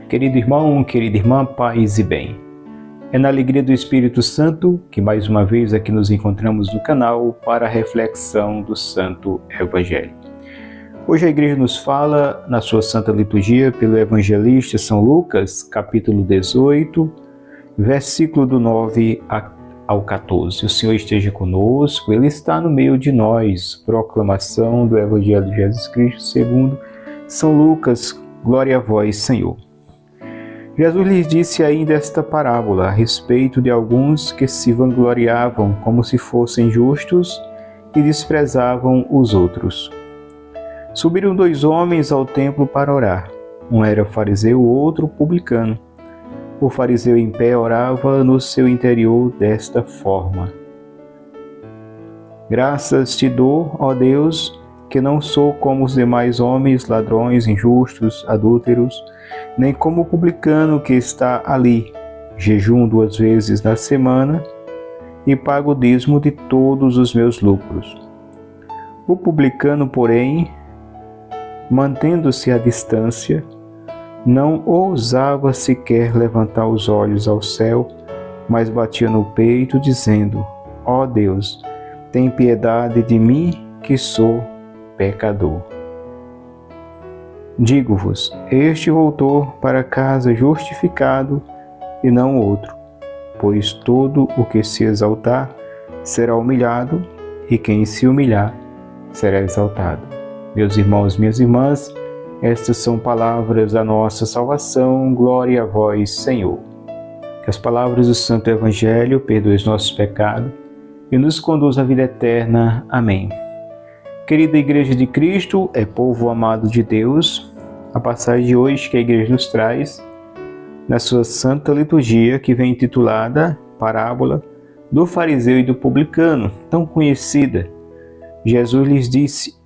Querido irmão, querida irmã, paz e bem. É na alegria do Espírito Santo que mais uma vez aqui nos encontramos no canal para a reflexão do Santo Evangelho. Hoje a Igreja nos fala, na sua Santa Liturgia, pelo Evangelista São Lucas, capítulo 18, versículo do 9 ao 14. O Senhor esteja conosco, Ele está no meio de nós. Proclamação do Evangelho de Jesus Cristo segundo São Lucas. Glória a vós, Senhor. Jesus lhes disse ainda esta parábola a respeito de alguns que se vangloriavam como se fossem justos e desprezavam os outros. Subiram 2 homens ao templo para orar. Um era fariseu, o outro publicano. O fariseu em pé orava no seu interior desta forma: Graças te dou, ó Deus, que não sou como os demais homens, ladrões, injustos, adúlteros, nem como o publicano que está ali. Jejum 2 vezes na semana e pago o dízimo de todos os meus lucros. O publicano, porém, mantendo-se à distância, não ousava sequer levantar os olhos ao céu, mas batia no peito, dizendo: Ó Deus, tem piedade de mim, que sou pecador. Digo-vos, este voltou para casa justificado e não outro, pois todo o que se exaltar será humilhado, e quem se humilhar será exaltado. Meus irmãos, minhas irmãs, estas são palavras da nossa salvação. Glória a vós, Senhor. Que as palavras do Santo Evangelho perdoem os nossos pecados e nos conduz à vida eterna. Amém. Querida Igreja de Cristo, é povo amado de Deus, a passagem de hoje que a Igreja nos traz, na sua Santa Liturgia, que vem intitulada Parábola do Fariseu e do Publicano, tão conhecida. Jesus lhes disse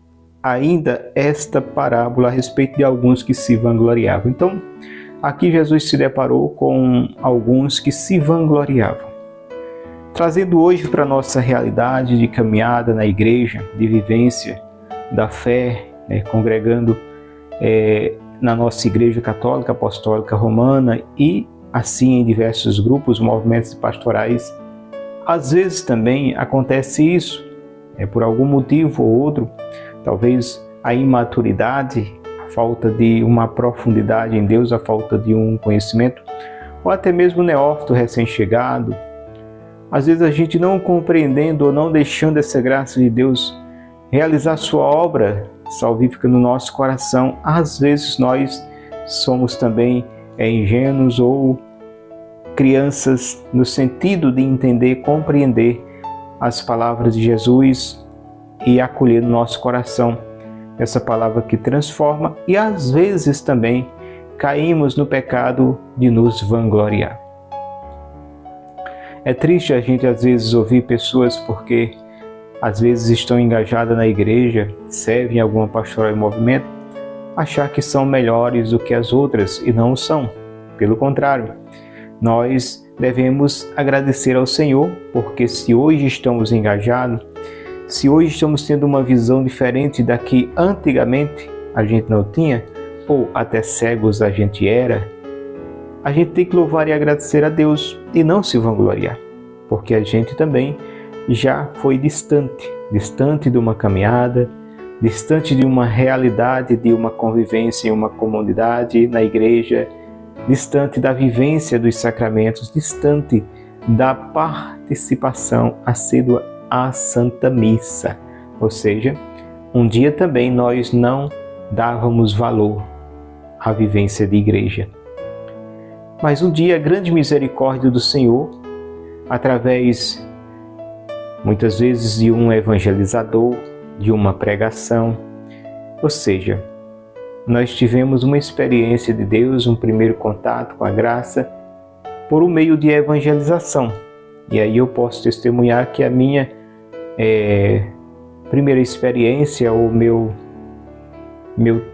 ainda esta parábola a respeito de alguns que se vangloriavam. Então, aqui Jesus se deparou com alguns que se vangloriavam. Trazendo hoje para a nossa realidade de caminhada na igreja, de vivência da fé, congregando na nossa Igreja Católica Apostólica Romana e assim em diversos grupos, movimentos pastorais, às vezes também acontece isso, por algum motivo ou outro, talvez a imaturidade, a falta de uma profundidade em Deus, a falta de um conhecimento, ou até mesmo o neófito recém-chegado. Às vezes a gente não compreendendo ou não deixando essa graça de Deus realizar sua obra salvífica no nosso coração, às vezes nós somos também ingênuos ou crianças no sentido de entender, compreender as palavras de Jesus e acolher no nosso coração essa palavra que transforma, e às vezes também caímos no pecado de nos vangloriar. É triste a gente às vezes ouvir pessoas porque às vezes estão engajadas na igreja, servem em alguma pastoral e movimento, achar que são melhores do que as outras e não são. Pelo contrário, nós devemos agradecer ao Senhor, porque se hoje estamos engajados, se hoje estamos tendo uma visão diferente da que antigamente a gente não tinha, ou até cegos a gente era, a gente tem que louvar e agradecer a Deus e não se vangloriar, porque a gente também já foi distante de uma caminhada, distante de uma realidade, de uma convivência em uma comunidade, na igreja, distante da vivência dos sacramentos, distante da participação assídua à Santa Missa. Ou seja, um dia também nós não dávamos valor à vivência de igreja. Mas um dia a grande misericórdia do Senhor, através muitas vezes de um evangelizador, de uma pregação, ou seja, nós tivemos uma experiência de Deus, um primeiro contato com a graça, por um meio de evangelização. E aí eu posso testemunhar que a minha primeira experiência, o meu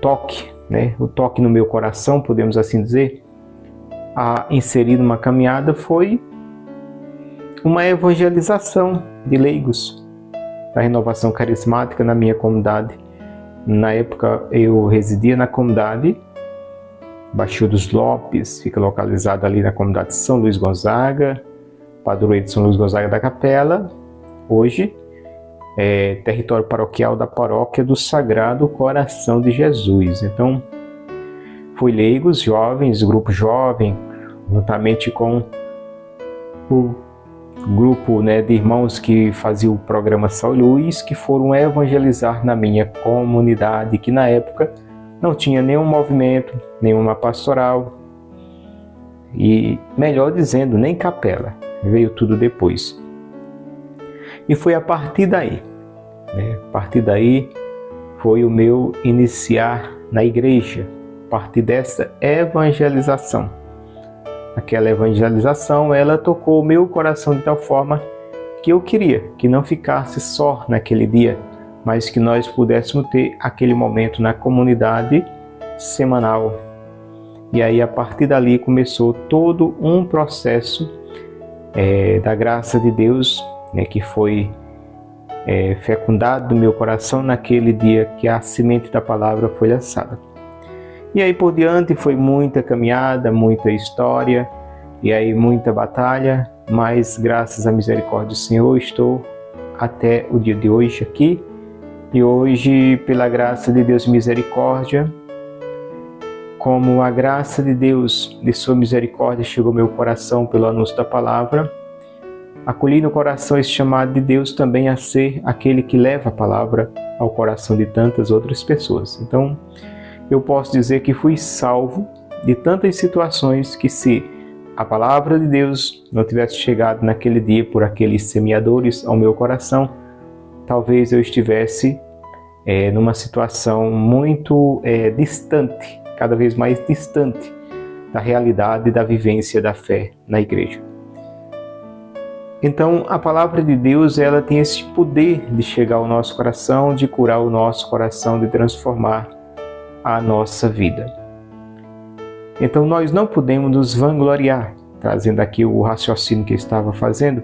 toque, o toque no meu coração, podemos assim dizer, a inserir numa caminhada foi uma evangelização de leigos da Renovação Carismática na minha comunidade. Na época eu residia na comunidade Baixio dos Lopes, fica localizada ali na comunidade de São Luís Gonzaga, padroeiro de São Luís Gonzaga da Capela. Hoje é território paroquial da Paróquia do Sagrado Coração de Jesus. Então, fui leigos jovens, grupo jovem, juntamente com o grupo, de irmãos que faziam o programa São Luís, que foram evangelizar na minha comunidade, que na época não tinha nenhum movimento, nenhuma pastoral e, melhor dizendo, nem capela. Veio tudo depois. E foi a partir daí, a partir daí foi o meu iniciar na igreja, a partir dessa evangelização. Aquela evangelização, ela tocou o meu coração de tal forma que eu queria que não ficasse só naquele dia, mas que nós pudéssemos ter aquele momento na comunidade semanal. E aí, a partir dali, começou todo um processo da graça de Deus, que foi fecundado no meu coração naquele dia que a semente da palavra foi lançada. E aí por diante foi muita caminhada, muita história, e aí muita batalha, mas graças à misericórdia do Senhor estou até o dia de hoje aqui. E hoje, pela graça de Deus e misericórdia, como a graça de Deus, de sua misericórdia, chegou ao meu coração pelo anúncio da palavra, acolhi no coração esse chamado de Deus também a ser aquele que leva a palavra ao coração de tantas outras pessoas. Então, eu posso dizer que fui salvo de tantas situações que, se a palavra de Deus não tivesse chegado naquele dia por aqueles semeadores ao meu coração, talvez eu estivesse numa situação muito distante, cada vez mais distante da realidade e da vivência da fé na igreja. Então, a palavra de Deus, ela tem esse poder de chegar ao nosso coração, de curar o nosso coração, de transformar a nossa vida. Então, nós não podemos nos vangloriar, trazendo aqui o raciocínio que eu estava fazendo,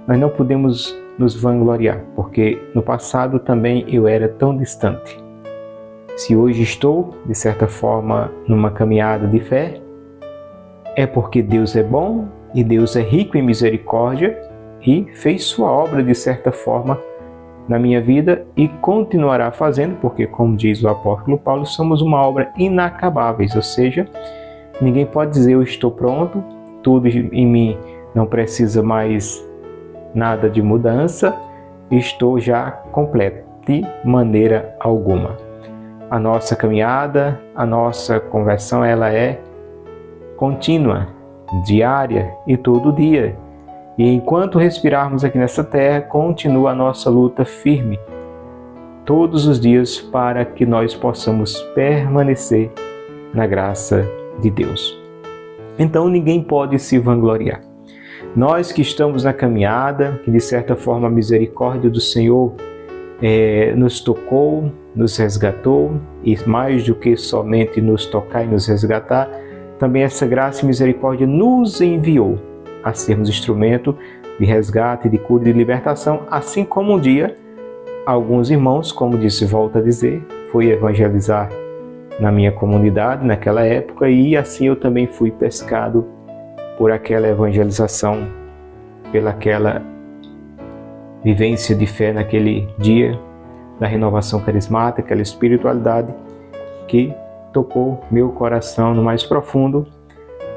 nós não podemos nos vangloriar, porque no passado também eu era tão distante. Se hoje estou, de certa forma, numa caminhada de fé, é porque Deus é bom e Deus é rico em misericórdia e fez sua obra, de certa forma, na minha vida e continuará fazendo, porque, como diz o apóstolo Paulo, somos uma obra inacabáveis, ou seja, ninguém pode dizer eu estou pronto, tudo em mim não precisa mais nada de mudança, estou já completo, de maneira alguma. A nossa caminhada, a nossa conversão, ela é contínua, diária e todo dia. E enquanto respirarmos aqui nessa terra, continua a nossa luta firme, todos os dias, para que nós possamos permanecer na graça de Deus. Então ninguém pode se vangloriar. Nós que estamos na caminhada, que de certa forma a misericórdia do Senhor nos tocou, nos resgatou, e mais do que somente nos tocar e nos resgatar, também essa graça e misericórdia nos enviou a sermos instrumento de resgate, de cura e de libertação, assim como um dia alguns irmãos, como disse, volto a dizer, fui evangelizar na minha comunidade naquela época, e assim eu também fui pescado por aquela evangelização, pelaquela vivência de fé naquele dia da renovação carismática, aquela espiritualidade que tocou meu coração no mais profundo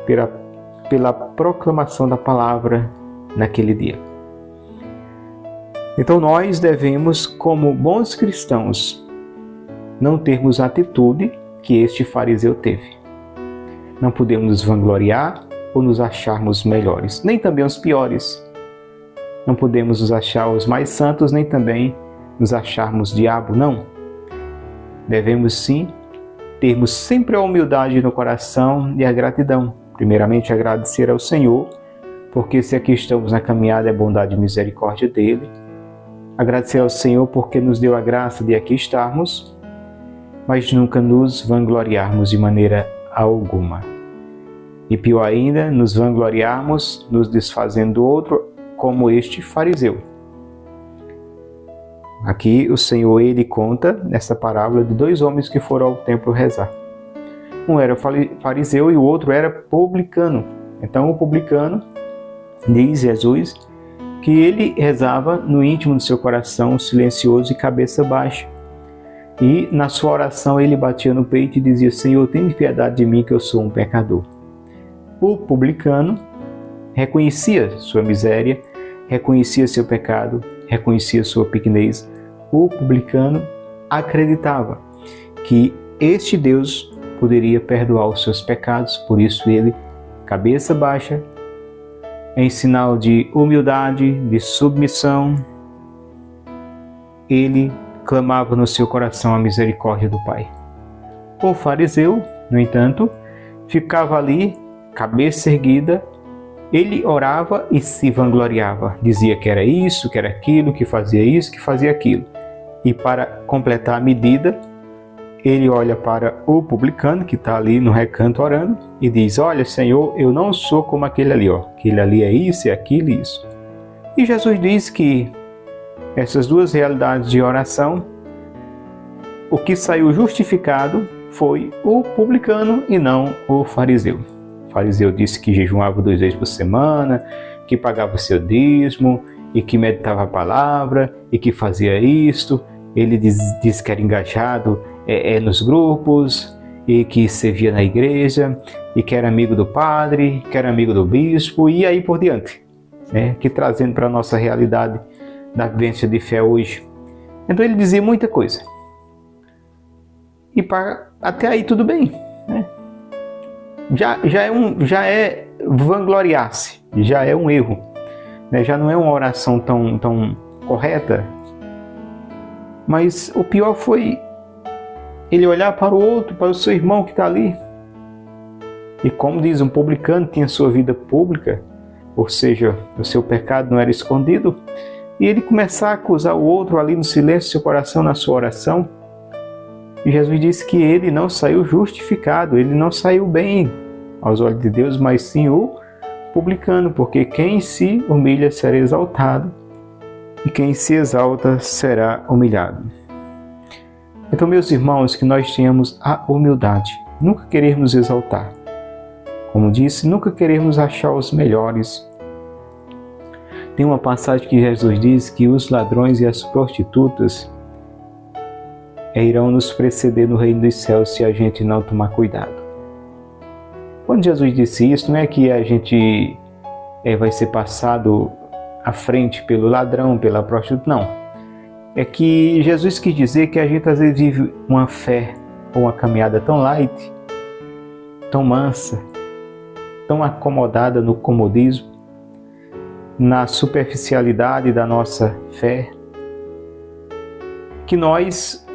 pela proclamação da palavra naquele dia. Então nós devemos, como bons cristãos, não termos a atitude que este fariseu teve. Não podemos nos vangloriar ou nos acharmos melhores, nem também os piores. Não podemos nos achar os mais santos, nem também nos acharmos diabo, não. Devemos sim termos sempre a humildade no coração e a gratidão. Primeiramente, agradecer ao Senhor, porque se aqui estamos na caminhada é bondade e misericórdia dele. Agradecer ao Senhor porque nos deu a graça de aqui estarmos, mas nunca nos vangloriarmos de maneira alguma. E pior ainda, nos vangloriarmos, nos desfazendo do outro, como este fariseu. Aqui o Senhor, ele conta nessa parábola de 2 homens que foram ao templo rezar. Um era fariseu e o outro era publicano. Então o publicano, diz Jesus, que ele rezava no íntimo do seu coração, silencioso e cabeça baixa. E na sua oração ele batia no peito e dizia: Senhor, tenha piedade de mim, que eu sou um pecador. O publicano reconhecia sua miséria, reconhecia seu pecado, reconhecia sua pequenez. O publicano acreditava que este Deus poderia perdoar os seus pecados, por isso ele, cabeça baixa, em sinal de humildade, de submissão, ele clamava no seu coração a misericórdia do Pai. O fariseu, no entanto, ficava ali, cabeça erguida, ele orava e se vangloriava, dizia que era isso, que era aquilo, que fazia isso, que fazia aquilo. E para completar a medida, ele olha para o publicano que está ali no recanto orando e diz: olha, Senhor, eu não sou como aquele ali, aquele ali é isso, é aquilo e isso. E Jesus diz que essas duas realidades de oração, o que saiu justificado foi o publicano e não o fariseu. O fariseu disse que jejuava 2 vezes por semana, que pagava o seu dízimo e que meditava a palavra e que fazia isto. Ele diz que era engajado nos grupos e que servia na igreja e que era amigo do padre, que era amigo do bispo e aí por diante, né? Que trazendo para a nossa realidade da vivência de fé hoje. Então ele dizia muita coisa. E até aí tudo bem, né? Já é vangloriar-se, já é um erro, né? Já não é uma oração tão correta. Mas o pior foi ele olhar para o outro, para o seu irmão que está ali. E como diz, um publicano tinha sua vida pública, ou seja, o seu pecado não era escondido, e ele começar a acusar o outro ali no silêncio do seu coração, na sua oração. E Jesus disse que ele não saiu justificado, ele não saiu bem aos olhos de Deus, mas sim o publicano, porque quem se humilha será exaltado, e quem se exalta será humilhado. Então, meus irmãos, que nós tenhamos a humildade, nunca queremos exaltar. Como disse, nunca queremos achar os melhores. Tem uma passagem que Jesus diz que os ladrões e as prostitutas irão nos preceder no reino dos céus se a gente não tomar cuidado. Quando Jesus disse isso, não é que a gente vai ser passado à frente pelo ladrão, pela prostituta, não. É que Jesus quis dizer que a gente às vezes vive uma fé ou uma caminhada tão light, tão mansa, tão acomodada no comodismo, na superficialidade da nossa fé, que nós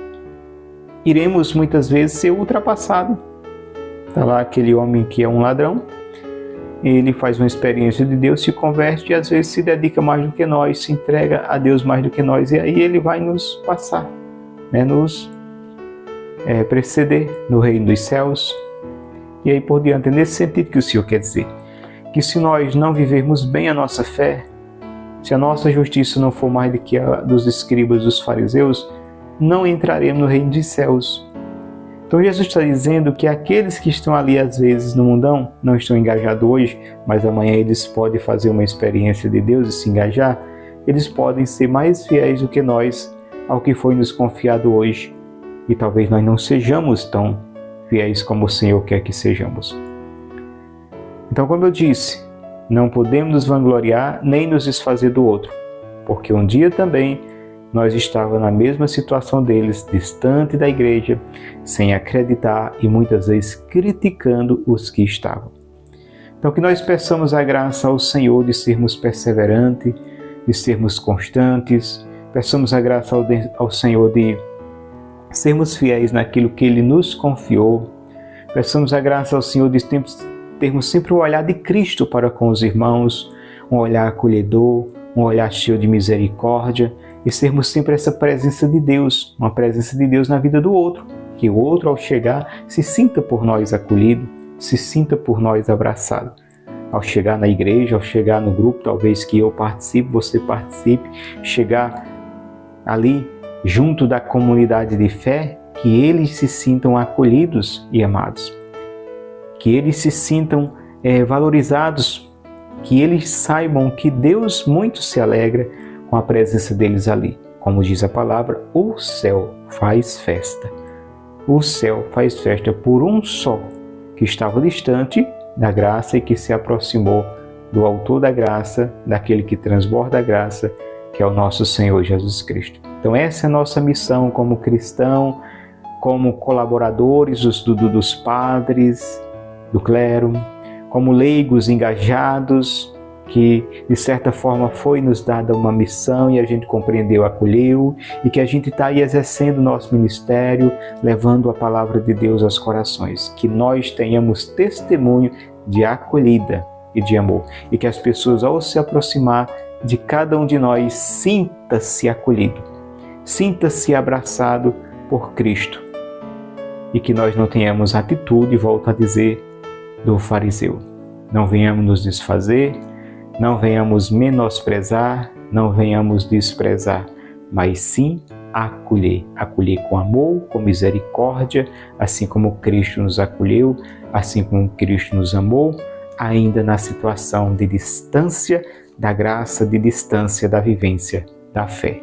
iremos muitas vezes ser ultrapassados. Está lá aquele homem que é um ladrão, ele faz uma experiência de Deus, se converte e às vezes se dedica mais do que nós, se entrega a Deus mais do que nós, e aí ele vai nos passar, né, nos preceder no reino dos céus. E aí por diante, é nesse sentido que o Senhor quer dizer, que se nós não vivermos bem a nossa fé, se a nossa justiça não for mais do que a dos escribas, dos fariseus, não entraremos no reino dos céus. Então Jesus está dizendo que aqueles que estão ali às vezes no mundão, não estão engajados hoje, mas amanhã eles podem fazer uma experiência de Deus e se engajar, eles podem ser mais fiéis do que nós ao que foi nos confiado hoje. E talvez nós não sejamos tão fiéis como o Senhor quer que sejamos. Então, como eu disse, não podemos nos vangloriar nem nos desfazer do outro, porque um dia também nós estávamos na mesma situação deles, distante da igreja, sem acreditar e muitas vezes criticando os que estavam. Então que nós peçamos a graça ao Senhor de sermos perseverantes, de sermos constantes, peçamos a graça ao Senhor de sermos fiéis naquilo que Ele nos confiou, peçamos a graça ao Senhor de termos sempre o olhar de Cristo para com os irmãos, um olhar acolhedor, um olhar cheio de misericórdia, e sermos sempre essa presença de Deus, uma presença de Deus na vida do outro, que o outro ao chegar se sinta por nós acolhido, se sinta por nós abraçado. ao chegar na igreja, ao chegar no grupo, talvez que eu participe, você participe, chegar ali junto da comunidade de fé, que eles se sintam acolhidos e amados, que eles se sintam valorizados, que eles saibam que Deus muito se alegra com a presença deles ali. Como diz a palavra, o céu faz festa. O céu faz festa por um só que estava distante da graça e que se aproximou do autor da graça, daquele que transborda a graça, que é o nosso Senhor Jesus Cristo. Então essa é a nossa missão como cristão, como colaboradores dos padres, do clero, como leigos engajados, que de certa forma foi nos dada uma missão e a gente compreendeu, acolheu, e que a gente está aí exercendo o nosso ministério, levando a palavra de Deus aos corações. Que nós tenhamos testemunho de acolhida e de amor, e que as pessoas, ao se aproximar de cada um de nós, sinta-se acolhido, sinta-se abraçado por Cristo, e que nós não tenhamos atitude, volto a dizer, do fariseu. Não venhamos nos desfazer, não venhamos menosprezar, não venhamos desprezar, mas sim acolher. Acolher com amor, com misericórdia, assim como Cristo nos acolheu, assim como Cristo nos amou, ainda na situação de distância da graça, de distância da vivência da fé.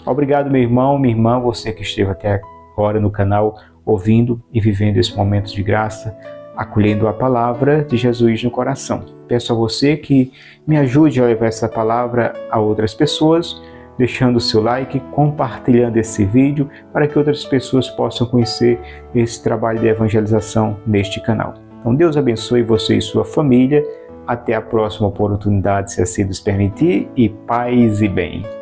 Obrigado, meu irmão, minha irmã, você que esteve até agora no canal, ouvindo e vivendo esse momento de graça, acolhendo a palavra de Jesus no coração. Peço a você que me ajude a levar essa palavra a outras pessoas, deixando o seu like, compartilhando esse vídeo, para que outras pessoas possam conhecer esse trabalho de evangelização neste canal. Então Deus abençoe você e sua família. Até a próxima oportunidade, se assim nos permitir, e paz e bem.